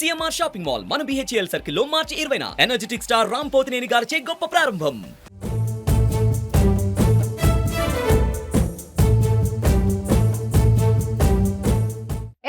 CMR shopping mall మన BHEL circle లో మార్చి 20న energetic star Ram Pothineni గారిచే గొప్ప ప్రారంభం.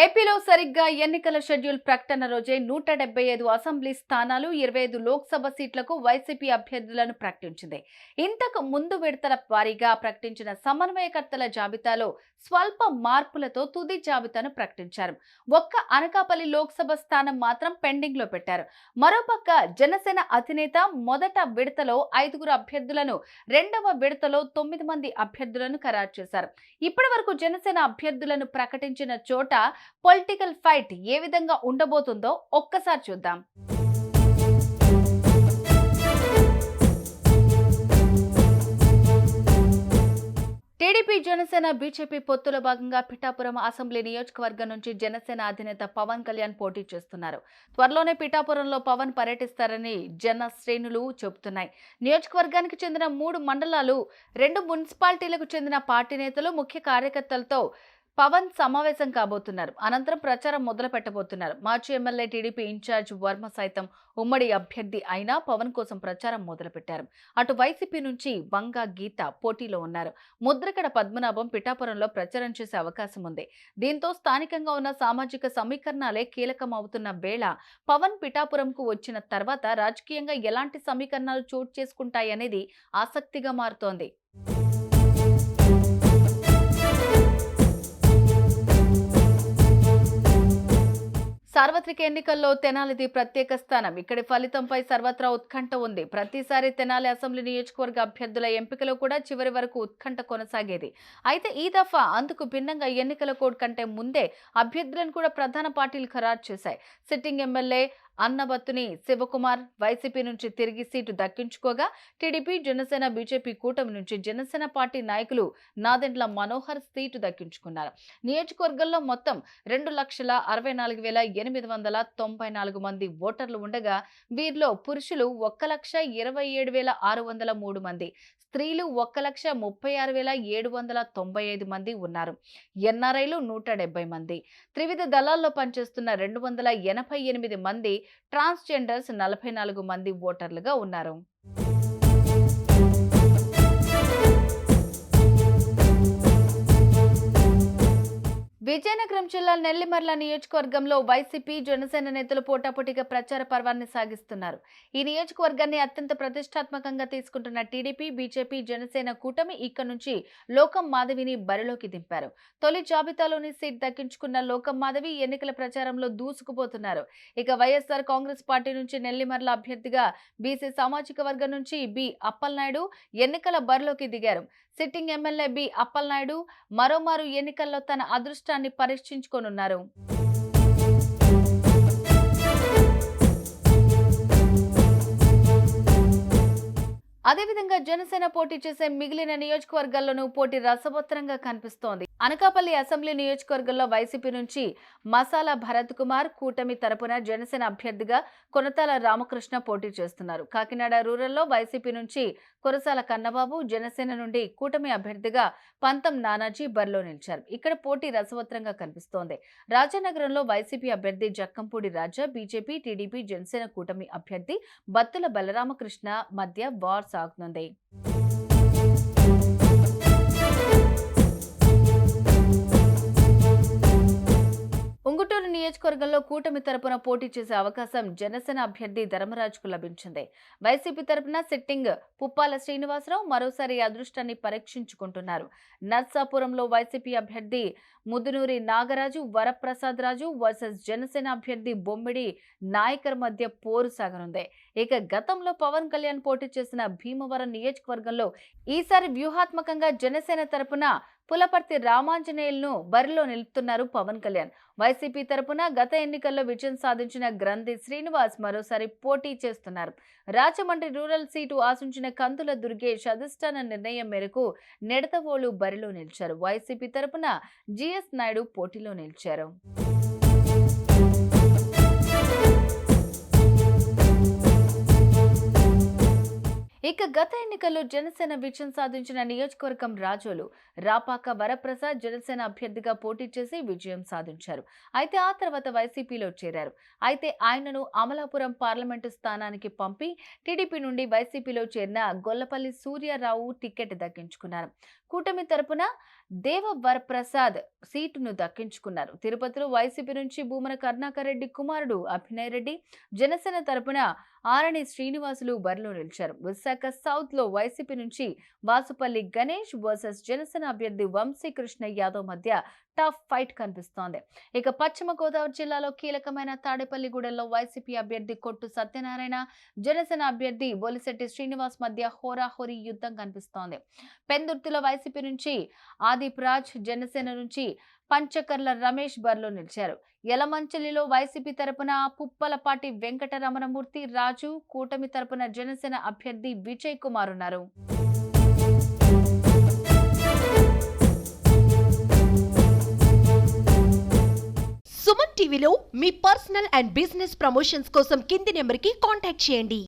ఏపీలో సరిగ్గా ఎన్నికల షెడ్యూల్ ప్రకటన రోజే 175 అసెంబ్లీ స్థానాలు 25 లోక్సభ సీట్లకు వైసీపీ అభ్యర్థులను ప్రకటించింది. ఇంతకు ముందు విడతల వారీగా ప్రకటించిన సమన్వయకర్తల జాబితాలో స్వల్ప మార్పులతో తుది జాబితాను ప్రకటించారు. ఒక్క అనకాపల్లి లోక్సభ స్థానం మాత్రం పెండింగ్ లో పెట్టారు. మరోపక్క జనసేన అధినేత మొదట విడతలో 5 అభ్యర్థులను, రెండవ విడతలో 9 మంది అభ్యర్థులను ఖరారు చేశారు. ఇప్పటి వరకు జనసేన అభ్యర్థులను ప్రకటించిన చోట పొలిటికల్ ఫైట్ ఏ విధంగా ఉండబోతుందో ఒక్కసారి చూద్దాం. టీడీపీ జనసేన బీజేపీ పొత్తులో భాగంగా పిఠాపురం అసెంబ్లీ నియోజకవర్గం నుంచి జనసేన అధినేత పవన్ కళ్యాణ్ పోటీ చేస్తున్నారు. త్వరలోనే పిఠాపురంలో పవన్ పర్యటిస్తారని జన శ్రేణులు చెబుతున్నాయి. నియోజకవర్గానికి చెందిన 3 మండలాలు, 2 మున్సిపాలిటీలకు చెందిన పార్టీ నేతలు, ముఖ్య కార్యకర్తలతో పవన్ సమావేశం కాబోతున్నారు. అనంతరం ప్రచారం మొదలు పెట్టబోతున్నారు. మాజీ ఎమ్మెల్యే టీడీపీ ఇన్ఛార్జ్ వర్మ సైతం ఉమ్మడి అభ్యర్థి అయినా పవన్ కోసం ప్రచారం మొదలుపెట్టారు. అటు వైసీపీ నుంచి వంగ గీత పోటీలో ఉన్నారు. ముద్రగడ పద్మనాభం పిఠాపురంలో ప్రచారం చేసే అవకాశం ఉంది. దీంతో స్థానికంగా ఉన్న సామాజిక సమీకరణాలే కీలకం అవుతున్న వేళ పవన్ పిఠాపురంకు వచ్చిన తర్వాత రాజకీయంగా ఎలాంటి సమీకరణాలు చోటు చేసుకుంటాయనేది ఆసక్తిగా మారుతోంది. సార్వత్రిక ఎన్నికల్లో తెనాలిది ప్రత్యేక స్థానం. ఇక్కడి ఫలితంపై సర్వత్రా ఉత్కంఠ ఉంది. ప్రతిసారి తెనాలి అసెంబ్లీ నియోజకవర్గ అభ్యర్థుల ఎంపికలో కూడా చివరి వరకు ఉత్కంఠ కొనసాగేది. అయితే ఈ దఫా అందుకు భిన్నంగా ఎన్నికల కోడ్ కంటే ముందే అభ్యర్థులను కూడా ప్రధాన పార్టీలు ఖరారు చేశాయి. Sitting MLA Annabathuni Shivakumar YCP నుంచి తిరిగి సీటు దక్కించుకోగా, టీడీపీ, జనసేన, బీజేపీ కూటమి నుంచి జనసేన పార్టీ నాయకులు నాదెండ్ల మనోహర్ సీటు దక్కించుకున్నారు. నియోజకవర్గంలో మొత్తం 2,64,894 మంది ఓటర్లు ఉండగా, వీరిలో పురుషులు 1,27,603 మంది, స్త్రీలు 1,36,795 మంది ఉన్నారు. ఎన్ఆర్ఐలు 170 మంది, త్రివిధ దళాల్లో పనిచేస్తున్న 288 మంది, ట్రాన్స్జెండర్స్ 44 మంది ఓటర్లుగా ఉన్నారు. విజయనగరం జిల్లా నెల్లిమర్ల నియోజకవర్గంలో వైసీపీ, జనసేన నేతలు పోటాపోటీగా ప్రచార పర్వాన్ని సాగిస్తున్నారు. ఈ నియోజకవర్గాన్ని అత్యంత ప్రతిష్టాత్మకంగా తీసుకుంటున్న టీడీపీ, బీజేపీ, జనసేన కూటమి ఇక నుంచి లోకం మాధవిని బరిలోకి దింపారు. తొలి జాబితాలోని సీట్ దక్కించుకున్న లోకం మాధవి ఎన్నికల ప్రచారంలో దూసుకుపోతున్నారు. ఇక వైఎస్ఆర్ కాంగ్రెస్ పార్టీ నుంచి నెల్లిమర్ల అభ్యర్థిగా బీసీ సామాజిక వర్గం నుంచి బి అప్పలనాయుడు ఎన్నికల బరిలోకి దిగారు. సిట్టింగ్ ఎమ్మెల్యే బి అప్పలనాయుడు మరోమారు ఎన్నికల్లో తన అదృష్టాన్ని పరీక్షించుకోనున్నారు. అదేవిధంగా జనసేన పోటీ చేసే మిగిలిన నియోజకవర్గాల్లోనూ పోటీ రసవత్తరంగా కనిపిస్తోంది. అనకాపల్లి అసెంబ్లీ నియోజకవర్గంలో వైసీపీ నుంచి మసాలా భరత్ కుమార్, కూటమి తరపున జనసేన అభ్యర్థిగా కొనతాల రామకృష్ణ పోటీ చేస్తున్నారు. కాకినాడ రూరల్లో వైసీపీ నుంచి కురసాల కన్నబాబు, జనసేన నుండి కూటమి అభ్యర్థిగా పంతం నానాజీ బరిలో నిలిచారు. ఇక్కడ పోటీ రసవత్తరంగా కనిపిస్తోంది. రాజానగరంలో వైసీపీ అభ్యర్థి జక్కంపూడి రాజా, బీజేపీ, టీడీపీ, జనసేన కూటమి అభ్యర్థి బత్తుల బలరామకృష్ణ మధ్య వార్ సాగుతుంది. ఉంగుటూరు నియోజకవర్గంలో కూటమి తరపున పోటీ చేసే అవకాశం జనసేన అభ్యర్థి ధర్మరాజుకు లభించింది. వైసీపీ తరపున సిట్టింగ్ పుప్పాల శ్రీనివాసరావు మరోసారి అదృష్టాన్ని పరీక్షించుకుంటున్నారు. నర్సాపురంలో వైసీపీ అభ్యర్థి ముదునూరి నాగరాజు, వరప్రసాద్ రాజు వర్సెస్ జనసేన అభ్యర్థి బొమ్మిడి నాయకర్ మధ్య పోరు సాగనుంది. ఇక గతంలో పవన్ కళ్యాణ్ పోటీ చేసిన భీమవరం నియోజకవర్గంలో ఈసారి వ్యూహాత్మకంగా జనసేన తరపున పులపర్తి రామాంజనేయులను బరిలో నిలుపుతున్నారు పవన్ కళ్యాణ్. వైసీపీ తరపున గత ఎన్నికల్లో విజయం సాధించిన గ్రంథి శ్రీనివాస్ మరోసారి పోటీ చేస్తున్నారు. రాజమండ్రి రూరల్ సీటు ఆశించిన కందుల దుర్గేష్ అధిష్టాన నిర్ణయం మేరకు నెడతవోలు బరిలో నిలిచారు. వైసీపీ తరపున జిఎస్ నాయుడు పోటీలో నిలిచారు. ఇక ఇక గత ఎన్నికల్లో జనసేన విజయం సాధించిన నియోజకవర్గం రాజోలు. రాపాక వరప్రసాద్ జనసేన అభ్యర్థిగా పోటీ చేసి విజయం సాధించారు. అయితే ఆ తర్వాత వైసీపీలో చేరారు. అయితే ఆయనను అమలాపురం పార్లమెంటు స్థానానికి పంపి టీడీపీ నుండి వైసీపీలో చేరిన గొల్లపల్లి సూర్యారావు టికెట్ దక్కించుకున్నారు. కూటమి తరపున దేవ వరప్రసాద్ సీటును దక్కించుకున్నారు. తిరుపతిలో వైసీపీ నుంచి భూమన కరుణాకర్ రెడ్డి కుమారుడు అభినయ్ రెడ్డి, జనసేన తరపున ఆరణి శ్రీనివాసులు బరిలో నిలిచారు. విశాఖ సౌత్ లో వైసీపీ నుంచి వాసుపల్లి గణేష్ వర్సెస్ జనసేన అభ్యర్థి వంశీకృష్ణ యాదవ్ మధ్య టఫ్ ఫైట్ కనిపిస్తోంది. ఇక పశ్చిమ గోదావరి జిల్లాలో కీలకమైన తాడేపల్లిగూడెంలో వైసీపీ అభ్యర్థి కొట్టు సత్యనారాయణ, జనసేన అభ్యర్థి బొలిశెట్టి శ్రీనివాస్ మధ్య హోరాహోరీ యుద్ధం కనిపిస్తోంది. పెందుర్తిలో వైసీపీ నుంచి ఆదిప్ రాజ్, జనసేన నుంచి పంచకర్ల రమేష్ బరిలో నిలిచారు. యలమంచిలిలో వైసీపీ తరపున పుప్పలపాటి వెంకటరమణమూర్తి రాజు, కూటమి తరపున జనసేన అభ్యర్థి విజయ్ కుమార్ ఉన్నారు. సుమన్ టీవీలో మీ పర్సనల్ అండ్ బిజినెస్ ప్రమోషన్స్ కోసం కింది నెంబర్కి కాంటాక్ట్ చేయండి.